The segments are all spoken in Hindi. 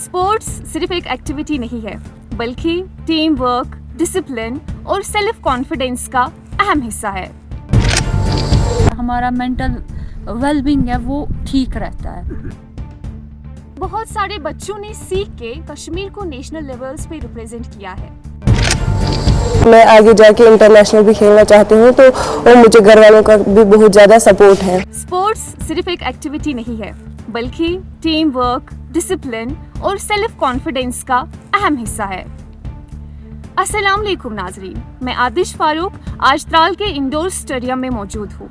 स्पोर्ट्स सिर्फ एक एक्टिविटी नहीं है, बल्कि टीम वर्क, डिसिप्लिन और सेल्फ कॉन्फिडेंस का अहम हिस्सा है। हमारा मेंटल वेलबींग है वो ठीक रहता है। बहुत सारे बच्चों ने सीख के कश्मीर को नेशनल लेवल्स पे रिप्रेजेंट किया है। मैं आगे जाके इंटरनेशनल भी खेलना चाहती हूँ, तो और मुझे घर वालों का भी बहुत ज़्यादा सपोर्ट है। स्पोर्ट्स सिर्फ एक एक्टिविटी नहीं है, बल्कि टीम वर्क, डिसिप्लिन और सेल्फ कॉन्फिडेंस का अहम हिस्सा है। अस्सलाम वालेकुम नाजरीन, मैं आतिश फारूक आज त्राल के इंडोर स्टेडियम में मौजूद हूँ,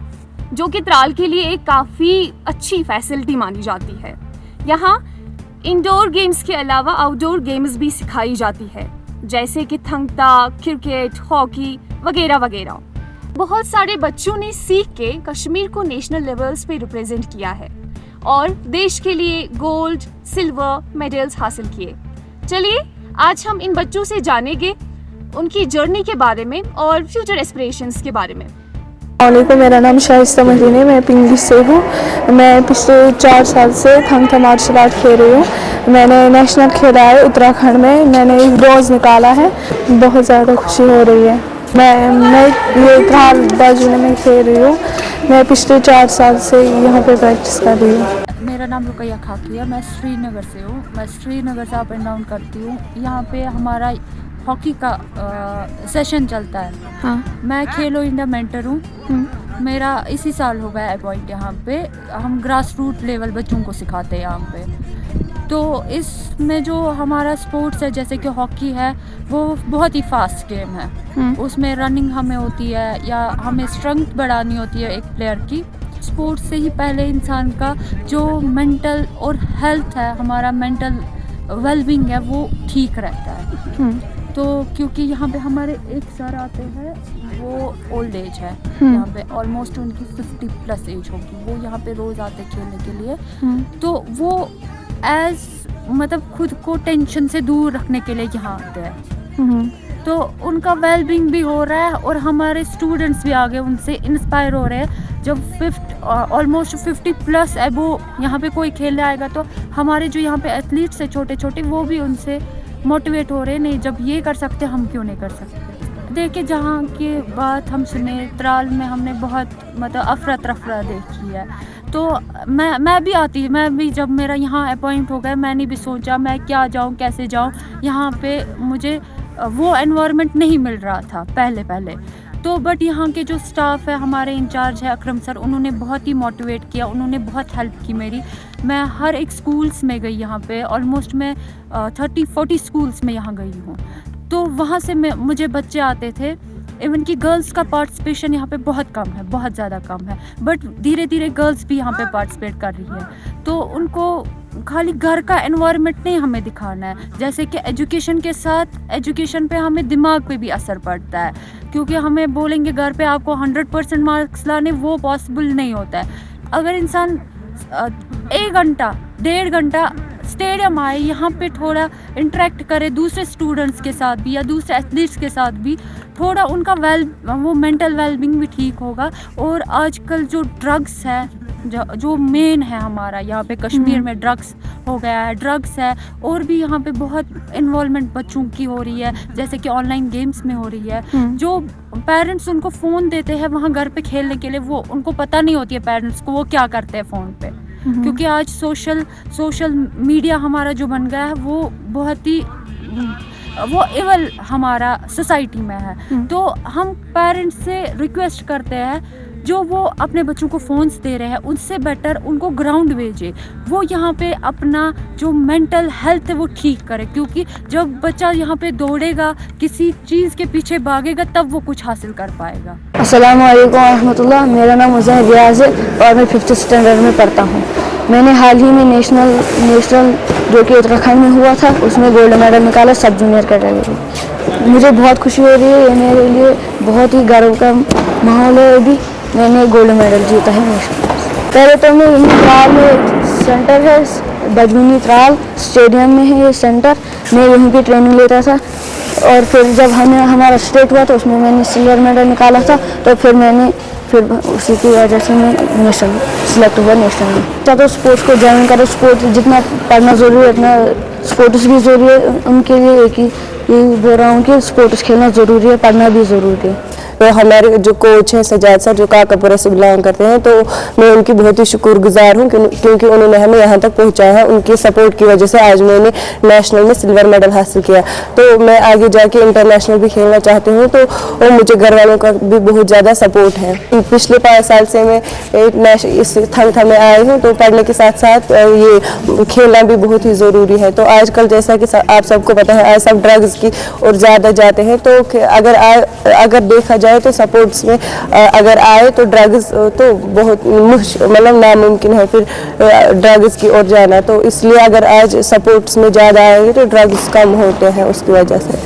जो कि त्राल के लिए एक काफ़ी अच्छी फैसिलिटी मानी जाती है। यहाँ इंडोर गेम्स के अलावा आउटडोर गेम्स भी सिखाई जाती है, जैसे कि थंगता, क्रिकेट, हॉकी वगैरह वगैरह। बहुत सारे बच्चों ने सीख के कश्मीर को नेशनल लेवल्स पे रिप्रेजेंट किया है और देश के लिए गोल्ड, सिल्वर मेडल्स हासिल किए। चलिए आज हम इन बच्चों से जानेंगे उनकी जर्नी के बारे में और फ्यूचर एस्पिरेशंस के बारे में। वालेकुम, मेरा नाम शाइस्ता मदीन है, मैं पिंगली से हूँ। मैं पिछले 4 साल से थंगता मार्शल आर्ट खेल रही हूँ। मैंने नेशनल खेला है उत्तराखंड में, मैंने ब्रॉन्ज निकाला है। बहुत ज़्यादा खुशी हो रही है। मैं ये त्राल बाजूने में खेल रही हूँ। मैं पिछले 4 साल से यहाँ पे प्रैक्टिस कर रही हूँ। मेरा नाम रुकैया खाकी है, मैं श्रीनगर से हूँ। मैं श्रीनगर से अप एंड डाउन करती हूँ। यहाँ पे हमारा हॉकी का सेशन चलता है। हाँ। मैं खेलो इंडिया मेंटर हूँ। मेरा इसी साल हो गया अपॉइंट यहाँ पे। हम ग्रास रूट लेवल बच्चों को सिखाते हैं यहाँ पे। तो इसमें जो हमारा स्पोर्ट्स है, जैसे कि हॉकी है, वो बहुत ही फास्ट गेम है। उसमें रनिंग हमें होती है या हमें स्ट्रेंथ बढ़ानी होती है एक प्लेयर की। स्पोर्ट्स से ही पहले इंसान का जो मेंटल और हेल्थ है, हमारा मेंटल वेलबींग है वो ठीक रहता है। तो क्योंकि यहाँ पे हमारे एक सर आते हैं, वो ओल्ड एज है, यहाँ पे ऑलमोस्ट उनकी 50+ एज होगी। वो यहाँ पे रोज़ आते खेलने के लिए। तो वो मतलब खुद को टेंशन से दूर रखने के लिए यहाँ आते हैं। तो उनका वेलबींग भी हो रहा है और हमारे स्टूडेंट्स भी आगे उनसे इंस्पायर हो रहे हैं। जब ऑलमोस्ट 50+ एबो यहाँ पे कोई खेलने आएगा, तो हमारे जो यहाँ पे एथलीट्स हैं छोटे छोटे, वो भी उनसे मोटिवेट हो रहे हैं। नहीं, जब ये कर सकते हम क्यों नहीं कर सकते। देखिए, जहाँ की बात हम सुने, त्राल में हमने बहुत मतलब अफरा तफरा देखी है। तो मैं भी जब मेरा यहाँ अपॉइंट हो गया, मैंने भी सोचा मैं क्या जाऊँ, कैसे जाऊँ। यहाँ पे मुझे वो एनवायरनमेंट नहीं मिल रहा था पहले। तो बट यहाँ के जो स्टाफ है, हमारे इंचार्ज है अकरम सर, उन्होंने बहुत ही मोटिवेट किया, उन्होंने बहुत हेल्प की मेरी। मैं हर एक स्कूल्स में गई यहाँ पे, ऑलमोस्ट मैं 30-40 स्कूल्स में यहाँ गई हूँ। तो वहाँ से मुझे बच्चे आते थे। इवन कि गर्ल्स का पार्टिसिपेशन यहाँ पे बहुत कम है, बहुत ज़्यादा कम है। बट धीरे धीरे गर्ल्स भी यहाँ पे पार्टिसिपेट कर रही है। तो उनको खाली घर का एनवायरनमेंट नहीं हमें दिखाना है, जैसे कि एजुकेशन के साथ एजुकेशन पे हमें दिमाग पे भी असर पड़ता है। क्योंकि हमें बोलेंगे घर पे आपको 100% मार्क्स लाने, वो पॉसिबल नहीं होता है। अगर इंसान 1 घंटा 1.5 घंटा स्टेडियम आए, यहाँ पे थोड़ा इंटरेक्ट करे दूसरे स्टूडेंट्स के साथ भी या दूसरे एथलीट्स के साथ भी, थोड़ा उनका वो मेंटल वेलबींग भी ठीक होगा। और आजकल जो ड्रग्स है, जो मेन है हमारा यहाँ पे कश्मीर में, ड्रग्स हो गया है, ड्रग्स है, और भी यहाँ पे बहुत इन्वॉल्वमेंट बच्चों की हो रही है, जैसे कि ऑनलाइन गेम्स में हो रही है। जो पेरेंट्स उनको फ़ोन देते हैं वहाँ घर पे खेलने के लिए, वो उनको पता नहीं होती है पेरेंट्स को वो क्या करते हैं फ़ोन पे। क्योंकि आज सोशल मीडिया हमारा जो बन गया है, वो बहुत ही वो इवल हमारा सोसाइटी में है। तो हम पेरेंट्स से रिक्वेस्ट करते हैं, जो वो अपने बच्चों को फ़ोन्स दे रहे हैं, उससे बेटर उनको ग्राउंड भेजे। वो यहाँ पे अपना जो मेंटल हेल्थ है वो ठीक करे। क्योंकि जब बच्चा यहाँ पे दौड़ेगा, किसी चीज़ के पीछे भागेगा, तब वो कुछ हासिल कर पाएगा। अस्सलाम वालेकुम रहमतुल्लाह, मेरा नाम उज़ैर रियाज़ है और मैं 5th स्टैंडर्ड में पढ़ता हूँ। मैंने हाल ही में नेशनल जो कि उत्तराखंड में हुआ था, उसमें गोल्ड मेडल निकाला सब जूनियर कैटेगरी। मुझे बहुत खुशी हो रही है, ये मेरे लिए बहुत ही गर्व का माहौल है। अभी मैंने गोल्ड मेडल जीता है नेशनल। पहले तो मैं त्राल में सेंटर है, बजूनी त्राल स्टेडियम में है ये सेंटर, मैं यहीं पे ट्रेनिंग लेता था। और फिर जब हमारा स्टेट हुआ तो उसमें मैंने सिल्वर मेडल निकाला था। तो फिर मैंने फिर उसी की वजह से मैं नेशनल सिलेक्ट हुआ नेशनल में। चाहता हूँ स्पोर्ट्स को ज्वाइन करो, स्पोर्ट जितना पढ़ना ज़रूरी है उतना स्पोर्ट्स भी ज़रूरी है उनके लिए। एक ही यही बोल रहा हूँ कि स्पोर्ट्स खेलना ज़रूरी है, पढ़ना भी ज़रूरी है। तो हमारे जो कोच हैं सजाद सर जो काकापुरा से बिलोंग करते हैं, तो मैं उनकी बहुत ही शुक्रगुजार हूँ क्योंकि उन्होंने हमें यहाँ तक पहुँचाया है। उनकी सपोर्ट की वजह से आज मैंने नेशनल में सिल्वर मेडल हासिल किया। तो मैं आगे जाके इंटरनेशनल भी खेलना चाहती हूँ, तो और मुझे घर वालों का भी बहुत ज़्यादा सपोर्ट है। पिछले 5 साल से मैं इस थंगथा में आई हूँ, तो पढ़ने के साथ साथ ये खेलना भी बहुत ही ज़रूरी है। तो आजकल जैसा कि आप सबको पता है आज सब ड्रग्स की और ज़्यादा जाते हैं, तो अगर देखा जाए तो सपोर्ट्स में अगर आए तो ड्रग्स तो बहुत मतलब नामुमकिन है फिर ड्रग्स की ओर जाना। तो इसलिए अगर आज सपोर्ट्स में ज़्यादा आएंगे तो ड्रग्स कम होते हैं उसकी वजह से।